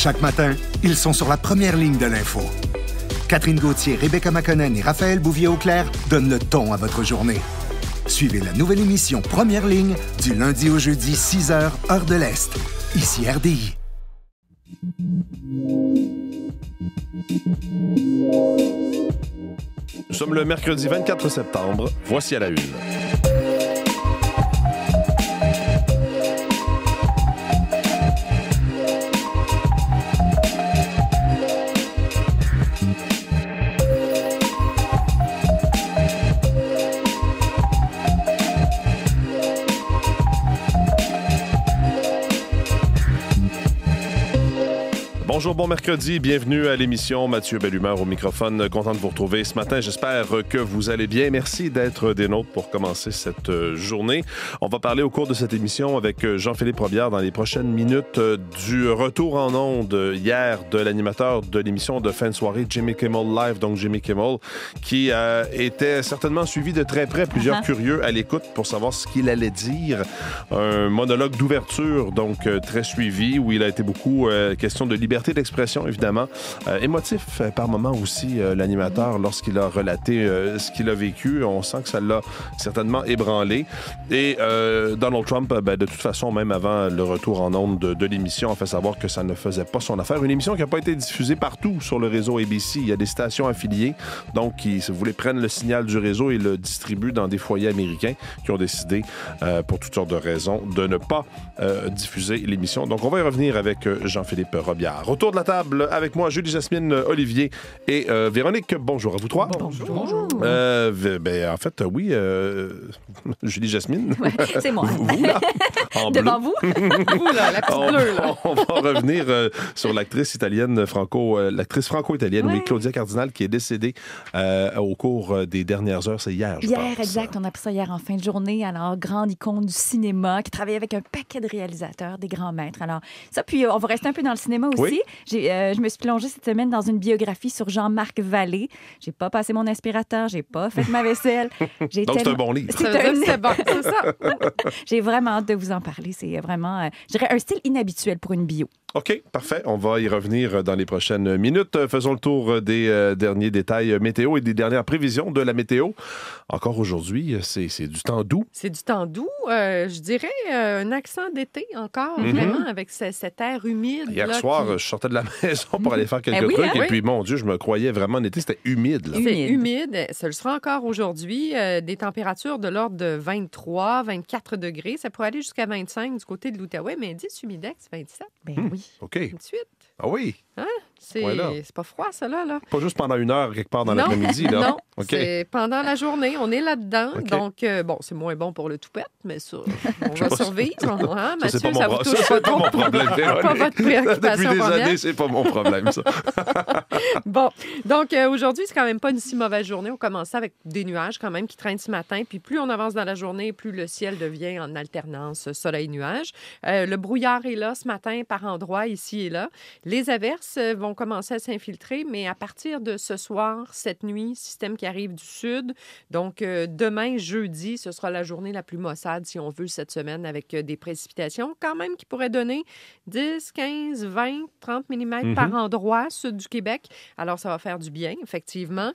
Chaque matin, ils sont sur la première ligne de l'info. Catherine Gauthier, Rebecca McConnell et Raphaël Bouvier-Auclair donnent le ton à votre journée. Suivez la nouvelle émission Première ligne du lundi au jeudi 6h, heure de l'Est. Ici RDI. Nous sommes le mercredi 24 septembre. Voici à la une. Bonjour, bon mercredi, bienvenue à l'émission. Mathieu Bellumeur au microphone, content de vous retrouver ce matin. J'espère que vous allez bien. Merci d'être des nôtres pour commencer cette journée. On va parler au cours de cette émission avec Jean-Philippe Robillard dans les prochaines minutes du retour en ondes hier de l'animateur de l'émission de fin de soirée Jimmy Kimmel Live, donc Jimmy Kimmel, qui était certainement suivi de très près, plusieurs curieux à l'écoute pour savoir ce qu'il allait dire. Un monologue d'ouverture, donc très suivi, où il a été beaucoup question de liberté d'expression, évidemment. Émotif par moment aussi, l'animateur, lorsqu'il a relaté ce qu'il a vécu. On sent que ça l'a certainement ébranlé. Et Donald Trump, de toute façon, même avant le retour en ondes de l'émission, a fait savoir que ça ne faisait pas son affaire. Une émission qui n'a pas été diffusée partout sur le réseau ABC. Il y a des stations affiliées, donc qui, si vous voulez, prennent le signal du réseau et le distribuent dans des foyers américains qui ont décidé, pour toutes sortes de raisons, de ne pas diffuser l'émission. Donc, on va y revenir avec Jean-Philippe Robillard. Autour de la table, avec moi, Julie Jasmine, Olivier et Véronique. Bonjour à vous trois. Bonjour. En fait, oui, Julie Jasmine. Ouais, c'est moi. Vous, là, en bleu. Devant vous. Vous, là, la petite bleue. Là. On va revenir sur l'actrice italienne franco-italienne, oui, Claudia Cardinal, qui est décédée au cours des dernières heures. C'est hier, je pense. Hier, exact. On a appris ça hier en fin de journée. Alors, grande icône du cinéma, qui travaillait avec un paquet de réalisateurs, des grands maîtres. Alors, ça, puis on va rester un peu dans le cinéma aussi. Oui. Je me suis plongée cette semaine dans une biographie sur Jean-Marc Vallée. J'ai pas passé mon aspirateur, j'ai pas fait ma vaisselle. Donc, c'est un bon livre. C'est bon, c'est ça. J'ai vraiment hâte de vous en parler. C'est vraiment, je dirais, un style inhabituel pour une bio. OK, parfait. On va y revenir dans les prochaines minutes. Faisons le tour des derniers détails météo et des dernières prévisions de la météo. Encore aujourd'hui, c'est du temps doux. C'est du temps doux. Je dirais un accent d'été encore, vraiment, avec cet air humide. Hier soir, je sortais de la maison pour aller faire quelques trucs. Et puis, mon Dieu, je me croyais vraiment en été. C'était humide. Là. C'est humide. Ça le sera encore aujourd'hui. Des températures de l'ordre de 23, 24 degrés. Ça pourrait aller jusqu'à 25 du côté de l'Outaouais, mais 10 humidex, 27. Ben oui. OK. 28. Ah oui? Hein? C'est pas froid, ça, là. Pas juste pendant une heure, quelque part dans l'après-midi, là? Non, okay. C'est pendant la journée. On est là-dedans. Okay. Donc, c'est moins bon pour le toupette, mais ça, on va survivre. Hein, Mathieu, ça vous touche pas trop. C'est pas mon problème. Pas votre préoccupation. Depuis des années, c'est pas mon problème, ça. Bon, donc aujourd'hui, c'est quand même pas une si mauvaise journée. On commence avec des nuages quand même qui traînent ce matin. Puis plus on avance dans la journée, plus le ciel devient en alternance soleil-nuage. Le brouillard est là ce matin par endroits, ici et là. Les averses vont commencer à s'infiltrer, mais à partir de ce soir, cette nuit, système qui arrive du sud. Donc, demain, jeudi, ce sera la journée la plus maussade, si on veut, cette semaine, avec des précipitations quand même qui pourraient donner 10, 15, 20, 30 mm par endroit, sud du Québec. Alors, ça va faire du bien, effectivement.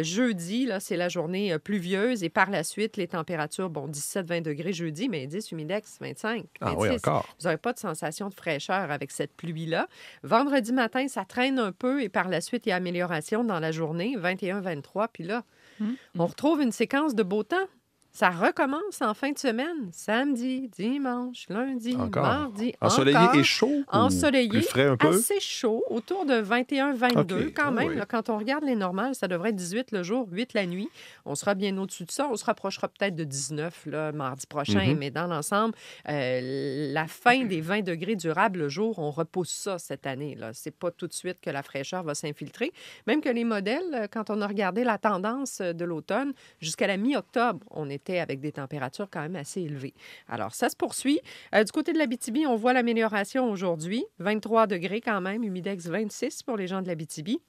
Jeudi, là, c'est la journée pluvieuse et par la suite, les températures, 17-20 degrés jeudi, mais 10 humidex, 25. Ah oui, encore. Vous n'aurez pas de sensation de fraîcheur avec cette pluie-là. Vendredi matin, ça traîne un peu et par la suite, il y a amélioration dans la journée, 21-23. Puis là, on retrouve une séquence de beau temps. Ça recommence en fin de semaine, samedi, dimanche, lundi, mardi. Ensoleillé et chaud? Ensoleillé, plus frais un peu? assez chaud, autour de 21-22 quand même. Oui. Là, quand on regarde les normales, ça devrait être 18 le jour, 8 la nuit. On sera bien au-dessus de ça. On se rapprochera peut-être de 19 là, mardi prochain. Mais dans l'ensemble, la fin des 20 degrés durables le jour, on repousse ça cette année. Là. C'est pas tout de suite que la fraîcheur va s'infiltrer. Même que les modèles, quand on a regardé la tendance de l'automne, jusqu'à la mi-octobre, on était avec des températures quand même assez élevées. Alors, ça se poursuit. Du côté de l'Abitibi, on voit l'amélioration aujourd'hui. 23 degrés quand même, humidex 26 pour les gens de l'Abitibi.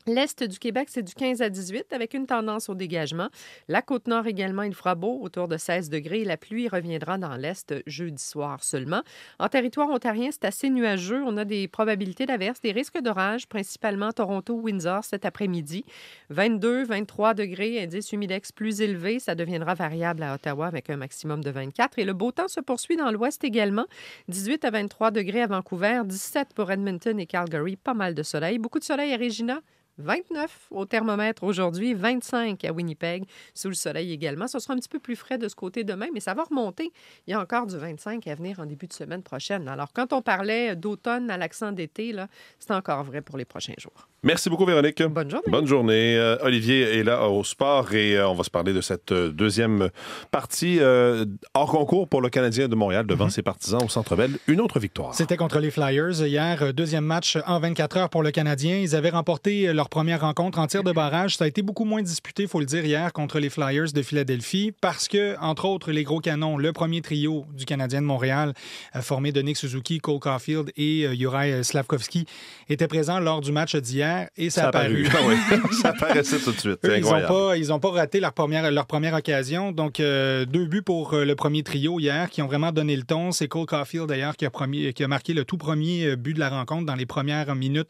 L'Est du Québec, c'est du 15 à 18 avec une tendance au dégagement. La Côte-Nord également, il fera beau, autour de 16 degrés. La pluie reviendra dans l'Est jeudi soir seulement. En territoire ontarien, c'est assez nuageux. On a des probabilités d'averses, des risques d'orage, principalement Toronto-Windsor cet après-midi. 22, 23 degrés, indice humidex plus élevé. Ça deviendra variable à Ottawa avec un maximum de 24. Et le beau temps se poursuit dans l'Ouest également. 18 à 23 degrés à Vancouver, 17 pour Edmonton et Calgary. Pas mal de soleil. Beaucoup de soleil à Regina. 29 au thermomètre aujourd'hui, 25 à Winnipeg, sous le soleil également. Ce sera un petit peu plus frais de ce côté demain, mais ça va remonter. Il y a encore du 25 à venir en début de semaine prochaine. Alors, quand on parlait d'automne à l'accent d'été, là, c'est encore vrai pour les prochains jours. Merci beaucoup, Véronique. Bonne journée. Bonne journée. Olivier est là au sport et on va se parler de cette deuxième partie hors concours pour le Canadien de Montréal devant ses partisans au Centre Bell. Une autre victoire. C'était contre les Flyers hier. Deuxième match en 24 heures pour le Canadien. Ils avaient remporté leur première rencontre en tir de barrage. Ça a été beaucoup moins disputé, il faut le dire, hier contre les Flyers de Philadelphie parce que, entre autres, les gros canons, le premier trio du Canadien de Montréal, formé de Nick Suzuki, Cole Caulfield et Juraj Slavkovski, étaient présents lors du match d'hier. Et ça a apparu. Ah oui. Ça apparaissait tout de suite. C'est incroyable. Ils n'ont pas raté leur première occasion. Donc, 2 buts pour le premier trio hier qui ont vraiment donné le ton. C'est Cole Caulfield, d'ailleurs, qui a marqué le tout premier but de la rencontre dans les premières minutes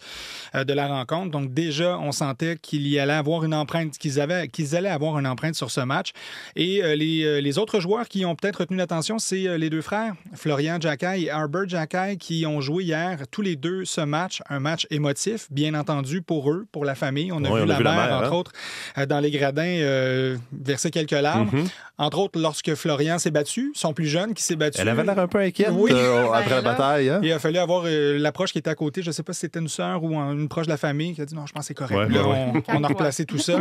de la rencontre. Donc, déjà, on sentait qu'il allait avoir une empreinte, qu'ils allaient avoir une empreinte sur ce match. Et les autres joueurs qui ont peut-être retenu l'attention, c'est les deux frères, Florian Xhekaj et Arber Xhekaj, qui ont joué hier tous les deux ce match, un match émotif, bien entendu, pour eux, pour la famille. On a vu la mère, entre autres, dans les gradins, verser quelques larmes. Mm-hmm. Entre autres, lorsque Florian s'est battu, son plus jeune qui s'est battu. Elle avait l'air un peu inquiète après la bataille. Hein? Il a fallu avoir l'approche qui était à côté. Je ne sais pas si c'était une sœur ou une proche de la famille qui a dit non, je pense que c'est correct. On a replacé tout ça.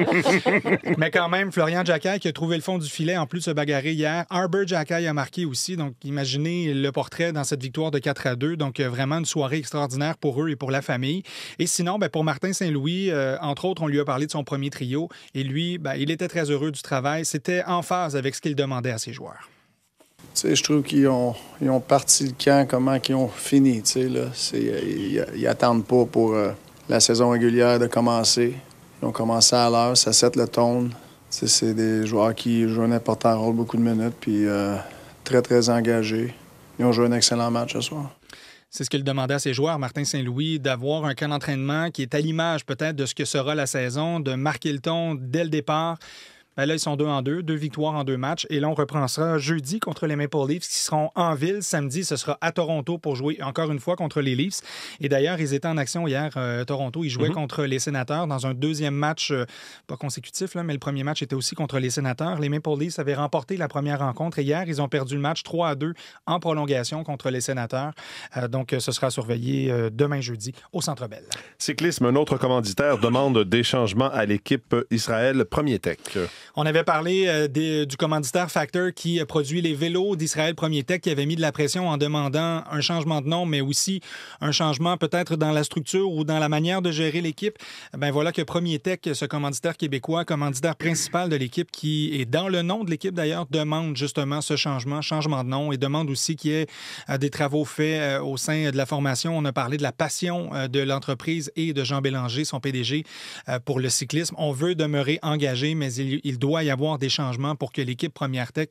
Mais quand même, Florian Xhekaj qui a trouvé le fond du filet en plus de se bagarrer hier. Arber Xhekaj a marqué aussi. Donc, imaginez le portrait dans cette victoire de 4-2. Donc, vraiment une soirée extraordinaire pour eux et pour la famille. Et sinon, pour Martin Saint-Louis, entre autres, on lui a parlé de son premier trio. Et lui, il était très heureux du travail. C'était en phase avec ce qu'il demandait à ses joueurs. Tu sais, je trouve qu'ils ont parti le camp, comment ils ont fini. Tu sais, là. Ils n'attendent pas pour la saison régulière de commencer. Ils ont commencé à l'heure, ça set le ton. Tu sais, c'est des joueurs qui jouent un important rôle, beaucoup de minutes, puis très, très engagés. Ils ont joué un excellent match ce soir. C'est ce qu'il demandait à ses joueurs, Martin Saint-Louis, d'avoir un camp d'entraînement qui est à l'image peut-être de ce que sera la saison, de marquer le ton dès le départ. Là, ils sont 2-2, 2 victoires en 2 matchs. Et là, on reprend ça jeudi contre les Maple Leafs qui seront en ville. Samedi, ce sera à Toronto pour jouer encore une fois contre les Leafs. Et d'ailleurs, ils étaient en action hier, Toronto. Ils jouaient contre les Sénateurs dans un deuxième match, pas consécutif, là, mais le premier match était aussi contre les Sénateurs. Les Maple Leafs avaient remporté la première rencontre et hier, ils ont perdu le match 3-2 en prolongation contre les Sénateurs. Donc, ce sera surveillé demain jeudi au Centre Bell. Cyclisme, un autre commanditaire demande des changements à l'équipe Israël Premier Tech. On avait parlé du commanditaire Factor qui produit les vélos d'Israël Premier Tech qui avait mis de la pression en demandant un changement de nom, mais aussi un changement peut-être dans la structure ou dans la manière de gérer l'équipe. Voilà que Premier Tech, ce commanditaire québécois, commanditaire principal de l'équipe qui est dans le nom de l'équipe d'ailleurs, demande justement ce changement de nom et demande aussi qu'il y ait des travaux faits au sein de la formation. On a parlé de la passion de l'entreprise et de Jean Bélanger, son PDG, pour le cyclisme. On veut demeurer engagé, mais il doit y avoir des changements pour que l'équipe Première Tech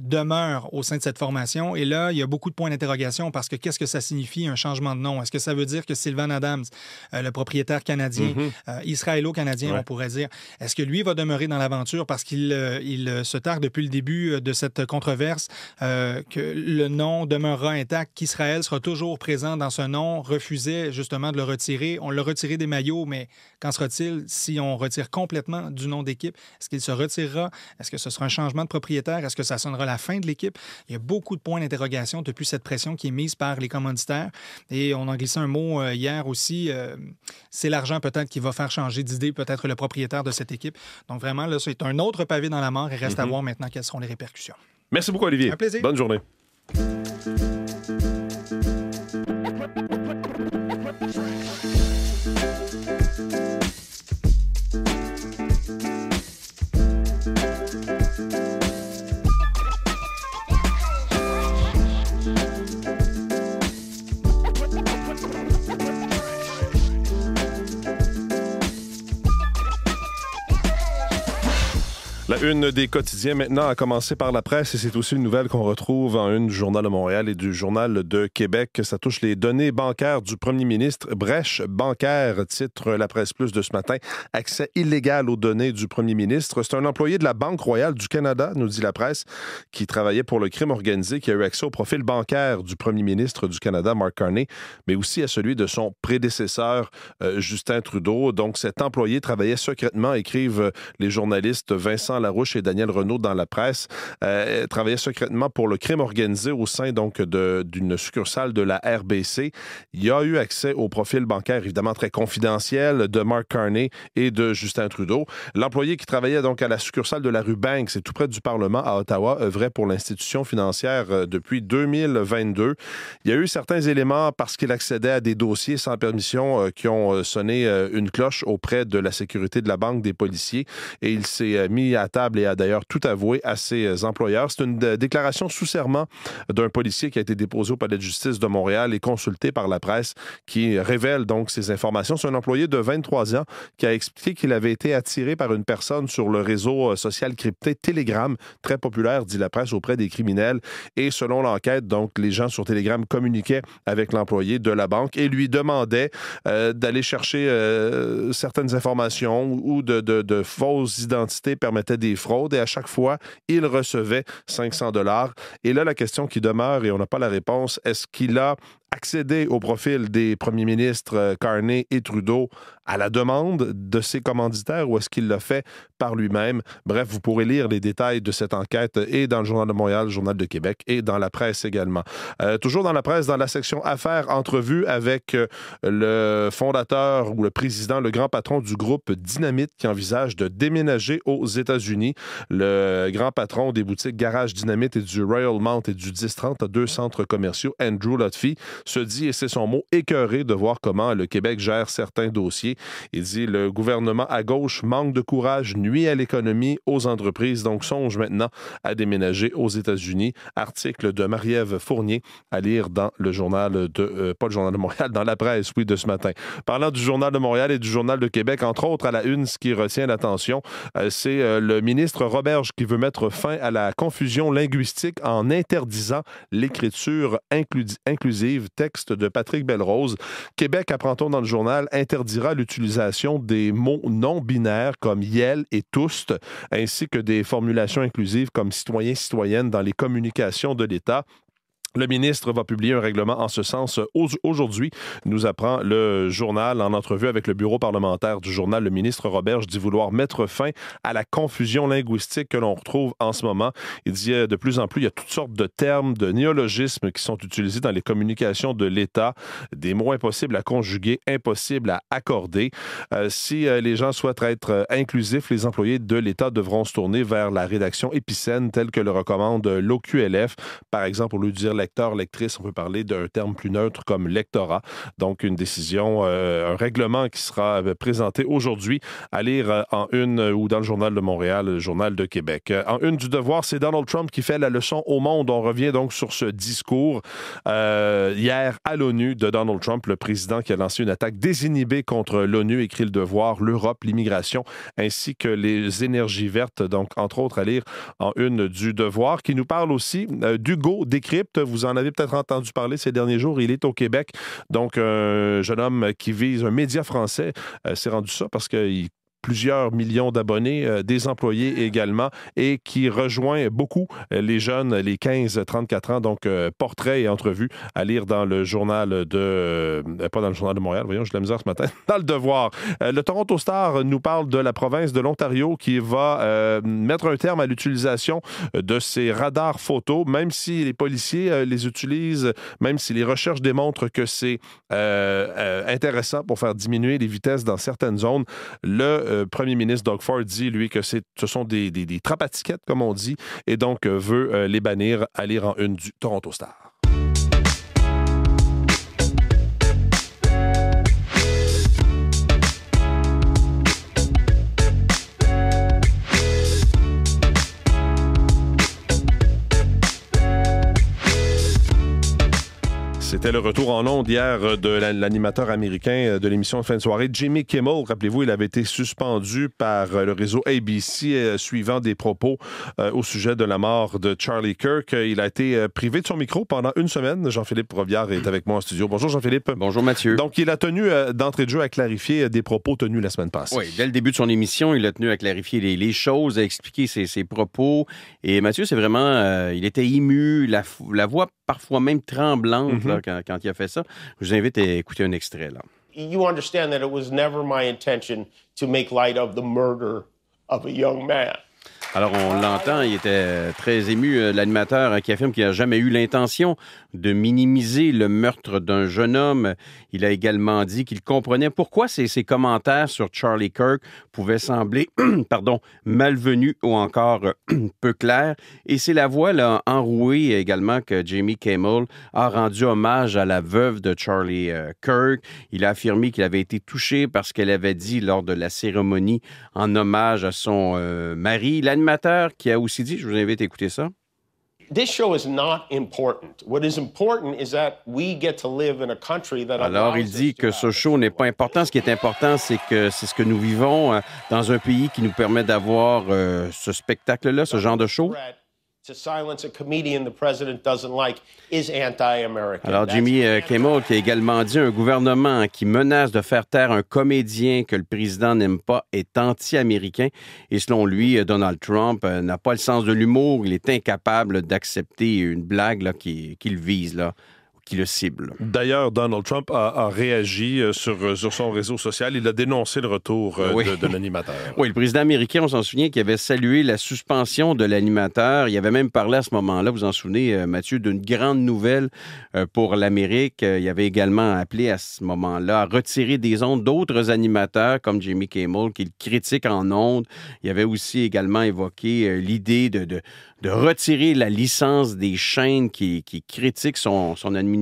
demeure au sein de cette formation. Et là, il y a beaucoup de points d'interrogation parce que qu'est-ce que ça signifie un changement de nom? Est-ce que ça veut dire que Sylvain Adams, le propriétaire canadien, israélo-canadien, on pourrait dire, est-ce que lui va demeurer dans l'aventure parce qu'il se targue depuis le début de cette controverse que le nom demeurera intact, qu'Israël sera toujours présent dans ce nom, refusait justement de le retirer. On l'a retiré des maillots, mais qu'en sera-t-il si on retire complètement du nom d'équipe? Est-ce qu'il se retirera? Est-ce que ce sera un changement de propriétaire? Est-ce que ça sonnera la fin de l'équipe? Il y a beaucoup de points d'interrogation depuis cette pression qui est mise par les commanditaires. Et on en glissait un mot hier aussi. C'est l'argent peut-être qui va faire changer d'idée peut-être le propriétaire de cette équipe. Donc vraiment, là, c'est un autre pavé dans la mare. Il reste à voir maintenant quelles seront les répercussions. Merci beaucoup, Olivier. Un plaisir. Bonne journée. La une des quotidiens maintenant, a commencé par la presse, et c'est aussi une nouvelle qu'on retrouve en une du Journal de Montréal et du Journal de Québec. Ça touche les données bancaires du premier ministre. Brèche bancaire, titre La Presse Plus de ce matin. Accès illégal aux données du premier ministre. C'est un employé de la Banque royale du Canada, nous dit la presse, qui travaillait pour le crime organisé, qui a eu accès au profil bancaire du premier ministre du Canada, Mark Carney, mais aussi à celui de son prédécesseur, Justin Trudeau. Donc, cet employé travaillait secrètement, écrivent les journalistes Vincent Larouche et Daniel Renaud dans la presse, travaillait secrètement pour le crime organisé au sein donc d'une succursale de la RBC. Il a eu accès au profil bancaire, évidemment très confidentiel, de Mark Carney et de Justin Trudeau. L'employé qui travaillait donc à la succursale de la rue Banks, c'est tout près du Parlement à Ottawa, œuvrait pour l'institution financière depuis 2022. Il y a eu certains éléments, parce qu'il accédait à des dossiers sans permission, qui ont sonné une cloche auprès de la sécurité de la banque, des policiers, et il s'est mis à table et a d'ailleurs tout avoué à ses employeurs. C'est une déclaration sous serment d'un policier qui a été déposée au Palais de justice de Montréal et consulté par la presse, qui révèle donc ces informations. C'est un employé de 23 ans qui a expliqué qu'il avait été attiré par une personne sur le réseau social crypté Telegram, très populaire, dit la presse, auprès des criminels. Et selon l'enquête, donc, les gens sur Telegram communiquaient avec l'employé de la banque et lui demandaient d'aller chercher certaines informations ou de fausses identités permettaient des fraudes, et à chaque fois, il recevait 500 $. Et là, la question qui demeure, et on n'a pas la réponse, est-ce qu'il a accéder au profil des premiers ministres Carney et Trudeau à la demande de ses commanditaires, ou est-ce qu'il l'a fait par lui-même? Bref, vous pourrez lire les détails de cette enquête et dans le Journal de Montréal, le Journal de Québec et dans la presse également. Toujours dans la presse, dans la section Affaires, entrevue avec le fondateur ou le président, le grand patron du groupe Dynamite qui envisage de déménager aux États-Unis. Le grand patron des boutiques Garage Dynamite et du Royal Mount et du 1030 à 2 centres commerciaux, Andrew Lutfi, se dit, et c'est son mot, écœuré de voir comment le Québec gère certains dossiers. Il dit, le gouvernement à gauche manque de courage, nuit à l'économie, aux entreprises, donc songe maintenant à déménager aux États-Unis. Article de Marie-Ève Fournier à lire dans le journal de, pas le Journal de Montréal, dans la presse, oui, de ce matin. Parlant du Journal de Montréal et du Journal de Québec, entre autres, à la une, ce qui retient l'attention, c'est le ministre Roberge qui veut mettre fin à la confusion linguistique en interdisant l'écriture inclusive. Texte de Patrick Belrose. Québec, apprend-on dans le journal, interdira l'utilisation des mots non-binaires comme « yel » et « tous », ainsi que des formulations inclusives comme « citoyen », « citoyenne » dans les communications de l'État. Le ministre va publier un règlement en ce sens aujourd'hui, nous apprend le journal. En entrevue avec le bureau parlementaire du journal, le ministre Roberge dit vouloir mettre fin à la confusion linguistique que l'on retrouve en ce moment. Il dit de plus en plus, il y a toutes sortes de termes, de néologismes qui sont utilisés dans les communications de l'État, des mots impossibles à conjuguer, impossibles à accorder. Si les gens souhaitent être inclusifs, les employés de l'État devront se tourner vers la rédaction épicène telle que le recommande l'OQLF. Par exemple, au lieu de dire lecteur, lectrice, on peut parler d'un terme plus neutre comme lectorat. Donc, une décision, un règlement qui sera présenté aujourd'hui à lire en une ou dans le Journal de Montréal, le Journal de Québec. En une du Devoir, c'est Donald Trump qui fait la leçon au monde. On revient donc sur ce discours hier à l'ONU de Donald Trump, le président qui a lancé une attaque désinhibée contre l'ONU, écrit le Devoir, l'Europe, l'immigration, ainsi que les énergies vertes. Donc, entre autres, à lire en une du Devoir, qui nous parle aussi d'Hugo Décrypte. Vous en avez peut-être entendu parler ces derniers jours. Il est au Québec. Donc, un jeune homme qui vise un média français. C'est rendu ça parce qu'il plusieurs millions d'abonnés, des employés également, et qui rejoint beaucoup les jeunes, les 15-34 ans. Donc, portraits et entrevues à lire dans le journal de... pas dans le Journal de Montréal, voyons, j'ai de la misère ce matin, dans le Devoir. Le Toronto Star nous parle de la province de l'Ontario qui va mettre un terme à l'utilisation de ces radars photos, même si les policiers les utilisent, même si les recherches démontrent que c'est intéressant pour faire diminuer les vitesses dans certaines zones. Le premier ministre Doug Ford dit, lui, que ce sont des trappes à tickets, comme on dit, et donc veut les bannir, à lire en une du Toronto Star. C'est C'était le retour en ondes hier de l'animateur américain de l'émission de fin de soirée, Jimmy Kimmel. Rappelez-vous, il avait été suspendu par le réseau ABC suivant des propos au sujet de la mort de Charlie Kirk. Il a été privé de son micro pendant une semaine. Jean-Philippe Rovière est avec moi en studio. Bonjour Jean-Philippe. Bonjour Mathieu. Donc, il a tenu d'entrée de jeu à clarifier des propos tenus la semaine passée. Oui, dès le début de son émission, il a tenu à clarifier les choses, à expliquer ses propos. Et Mathieu, c'est vraiment... il était ému, la voix parfois même tremblante là, quand il a fait ça. Je vous invite à écouter un extrait. Là. You understand that it was never my intention to make light of the murder of a young man. Alors, on l'entend, il était très ému, l'animateur qui affirme qu'il n'a jamais eu l'intention de minimiser le meurtre d'un jeune homme. Il a également dit qu'il comprenait pourquoi ses commentaires sur Charlie Kirk pouvaient sembler malvenus ou encore peu clairs. Et c'est la voix là, enrouée également que Jimmy Kimmel a rendu hommage à la veuve de Charlie Kirk. Il a affirmé qu'il avait été touché par ce qu'elle avait dit lors de la cérémonie en hommage à son mari. L'animateur qui a aussi dit, je vous invite à écouter ça. This show is not important. What is important is that we get to live in a country that Alors, il dit que ce show n'est pas important. Ce qui est important, c'est ce que nous vivons dans un pays qui nous permet d'avoir ce spectacle-là, ce genre de show. Alors, Jimmy Kimmel qui a également dit un gouvernement qui menace de faire taire un comédien que le président n'aime pas est anti-américain. Et selon lui, Donald Trump n'a pas le sens de l'humour. Il est incapable d'accepter une blague là, qui le vise, là, qui le cible. D'ailleurs, Donald Trump a réagi sur son réseau social. Il a dénoncé le retour de l'animateur. Oui, le président américain, on s'en souvient, qui avait salué la suspension de l'animateur. Il avait même parlé à ce moment-là, vous en souvenez, Mathieu, d'une grande nouvelle pour l'Amérique. Il avait également appelé à ce moment-là à retirer des ondes d'autres animateurs comme Jimmy Kimmel, qu'il critique en ondes. Il avait aussi également évoqué l'idée de retirer la licence des chaînes qui critiquent son administration.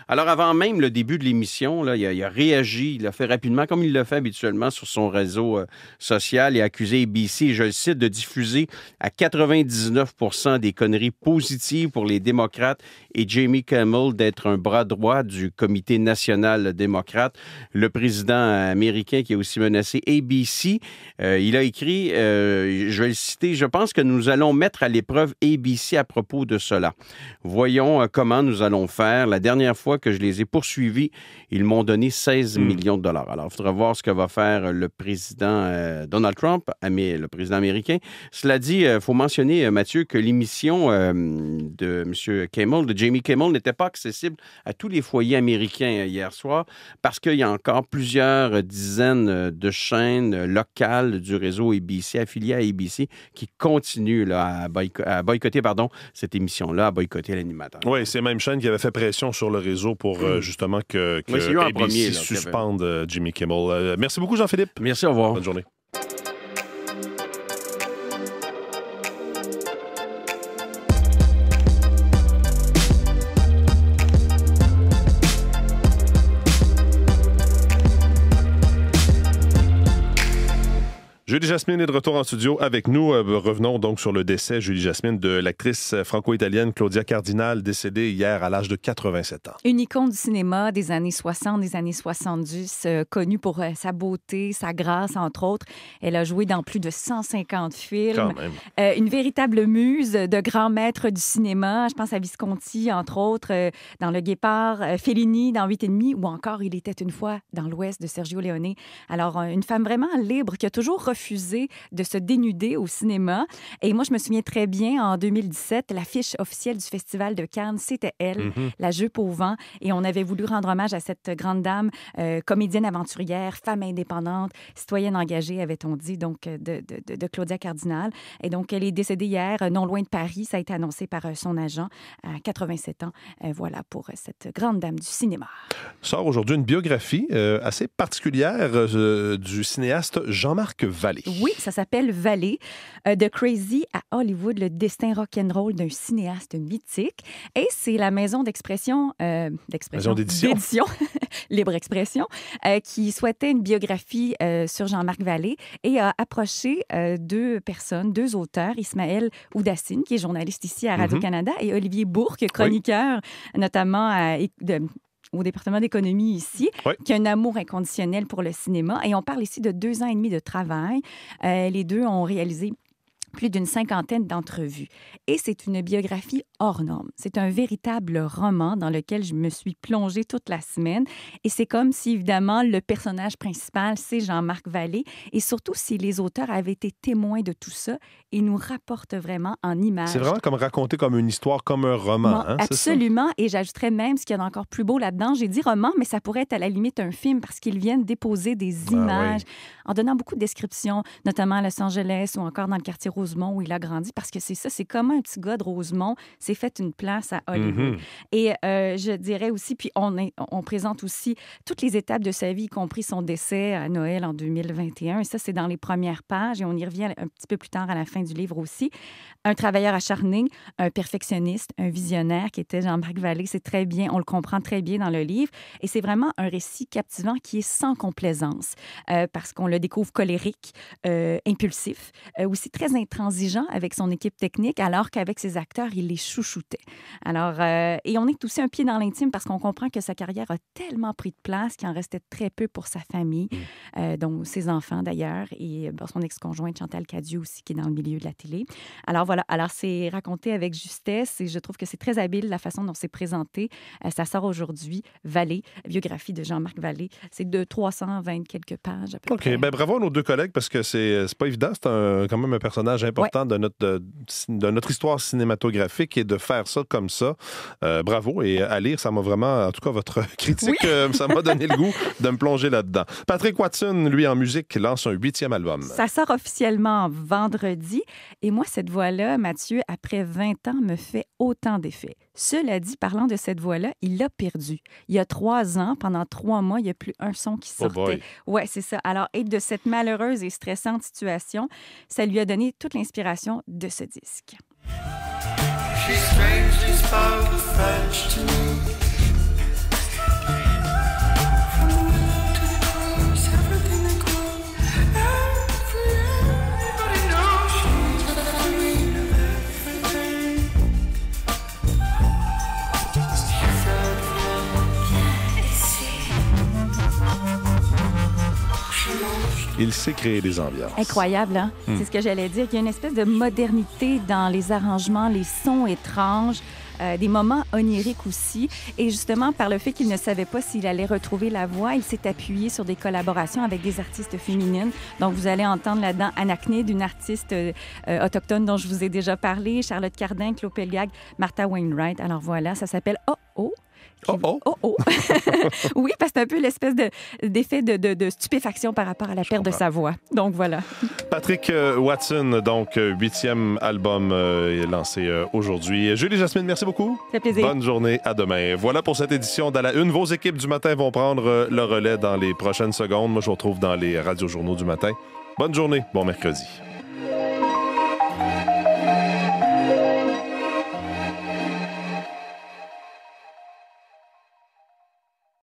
Alors, avant même le début de l'émission, là, il a réagi, il l'a fait rapidement, comme il le fait habituellement sur son réseau social, et a accusé ABC, je le cite, de diffuser à 99% des conneries positives pour les démocrates et Jimmy Kimmel d'être un bras droit du comité national démocrate. Le président américain qui a aussi menacé ABC, il a écrit, je vais le citer, « Je pense que nous allons mettre à l'épreuve ABC à propos de cela. Voyons comment nous allons faire. La dernière fois que je les ai poursuivis, ils m'ont donné 16 millions de dollars. Alors, il faudra voir ce que va faire le président Donald Trump, le président américain. Cela dit, il faut mentionner, Mathieu, que l'émission de M. Kimmel, de Jimmy Kimmel, n'était pas accessible à tous les foyers américains hier soir parce qu'il y a encore plusieurs dizaines de chaînes locales du réseau ABC, affiliées à ABC, qui continuent là, à boycotter cette émission-là, à boycotter l'animateur. Oui, c'est même chaîne qui avait fait pression sur le réseau pour justement que ABC suspende Jimmy Kimmel. Merci beaucoup, Jean-Philippe. Merci, au revoir. Bonne journée. Julie Jasmine est de retour en studio avec nous. Revenons donc sur le décès, Julie Jasmine, de l'actrice franco-italienne Claudia Cardinal, décédée hier à l'âge de 87 ans. Une icône du cinéma des années 60, des années 70, connue pour sa beauté, sa grâce, entre autres. Elle a joué dans plus de 150 films. Quand même. Une véritable muse de grands maîtres du cinéma. Je pense à Visconti, entre autres, dans Le Guépard, Fellini dans 8,5 ou encore Il était une fois dans l'Ouest de Sergio Leone. Alors, une femme vraiment libre qui a toujours refusé de se dénuder au cinéma. Et moi, je me souviens très bien, en 2017, l'affiche officielle du Festival de Cannes, c'était elle, la jupe au vent. Et on avait voulu rendre hommage à cette grande dame, comédienne aventurière, femme indépendante, citoyenne engagée, avait-on dit, donc de Claudia Cardinal. Et donc, elle est décédée hier, non loin de Paris. Ça a été annoncé par son agent à 87 ans. Voilà pour cette grande dame du cinéma. Sort aujourd'hui une biographie assez particulière du cinéaste Jean-Marc Vallée. Vallée. Oui, ça s'appelle Vallée. De Crazy à Hollywood, le destin rock'n'roll d'un cinéaste mythique. Et c'est la maison d'expression... Maison d'édition. Libre Expression, qui souhaitait une biographie sur Jean-Marc Vallée et a approché deux personnes, deux auteurs, Ismaël Oudassine, qui est journaliste ici à Radio-Canada, et Olivier Bourque, chroniqueur, notamment au département d'économie ici, qui a un amour inconditionnel pour le cinéma. Et on parle ici de 2 ans et demi de travail. Les deux ont réalisé plus d'une 50aine d'entrevues. Et c'est une biographie hors norme. C'est un véritable roman dans lequel je me suis plongée toute la semaine. Et c'est comme si, évidemment, le personnage principal, c'est Jean-Marc Vallée. Et surtout, si les auteurs avaient été témoins de tout ça et nous rapportent vraiment en images. C'est vraiment comme raconter comme une histoire, comme un roman. Hein, absolument. Et j'ajouterais même ce qu'il y a d'encore plus beau là-dedans. J'ai dit roman, mais ça pourrait être à la limite un film parce qu'ils viennent déposer des images en donnant beaucoup de descriptions, notamment à Los Angeles ou encore dans le quartier Rosemont où il a grandi, parce que c'est ça, c'est comme un petit gars de Rosemont s'est fait une place à Hollywood. Et je dirais aussi, puis on présente aussi toutes les étapes de sa vie, y compris son décès à Noël en 2021. Et ça, c'est dans les premières pages et on y revient un petit peu plus tard à la fin du livre aussi. Un travailleur acharné, un perfectionniste, un visionnaire qui était Jean-Marc Vallée. C'est très bien, on le comprend très bien dans le livre. Et c'est vraiment un récit captivant qui est sans complaisance parce qu'on le découvre colérique, impulsif, aussi très intransigeant avec son équipe technique, alors qu'avec ses acteurs, il les chouchoutait. Alors, et on est aussi un pied dans l'intime parce qu'on comprend que sa carrière a tellement pris de place qu'il en restait très peu pour sa famille, dont ses enfants d'ailleurs, et son ex-conjointe Chantal Cadieux aussi, qui est dans le milieu de la télé. Alors voilà, alors c'est raconté avec justesse et je trouve que c'est très habile la façon dont c'est présenté. Ça sort aujourd'hui, Vallée, biographie de Jean-Marc Vallée. C'est de 320 quelques pages à peu près. OK, bien bravo à nos deux collègues parce que c'est pas évident. C'est quand même un personnage important de notre histoire cinématographique et de faire ça comme ça. Bravo. Et à lire, ça m'a vraiment... En tout cas, votre critique, ça m'a donné le goût de me plonger là-dedans. Patrick Watson, lui, en musique, lance un 8e album. Ça sort officiellement vendredi. Et moi, cette voix-là, Mathieu, après 20 ans, me fait autant d'effet. Cela dit, parlant de cette voix-là, il l'a perdu. Il y a 3 ans, pendant 3 mois, il n'y a plus un son qui sortait. Ouais, c'est ça. Alors, et de cette malheureuse et stressante situation, ça lui a donné toute l'inspiration de ce disque. She strangely spoke French to me. Il sait créer des ambiances. Incroyable, hein? C'est ce que j'allais dire. Il y a une espèce de modernité dans les arrangements, les sons étranges, des moments oniriques aussi. Et justement, par le fait qu'il ne savait pas s'il allait retrouver la voix, il s'est appuyé sur des collaborations avec des artistes féminines. Donc, vous allez entendre là-dedans Anna Knid, une artiste autochtone dont je vous ai déjà parlé, Charlotte Cardin, Claude Pelgag, Martha Wainwright. Alors voilà, ça s'appelle Oh Oh. Oui, parce que c'est un peu l'espèce d'effet de stupéfaction par rapport à la perte de sa voix. Donc, voilà. Patrick Watson, donc, 8e album lancé aujourd'hui. Julie Jasmine, merci beaucoup. Ça fait plaisir. Bonne journée, à demain. Voilà pour cette édition d'À la Une. Vos équipes du matin vont prendre le relais dans les prochaines secondes. Moi, je vous retrouve dans les radiojournaux du matin. Bonne journée, bon mercredi.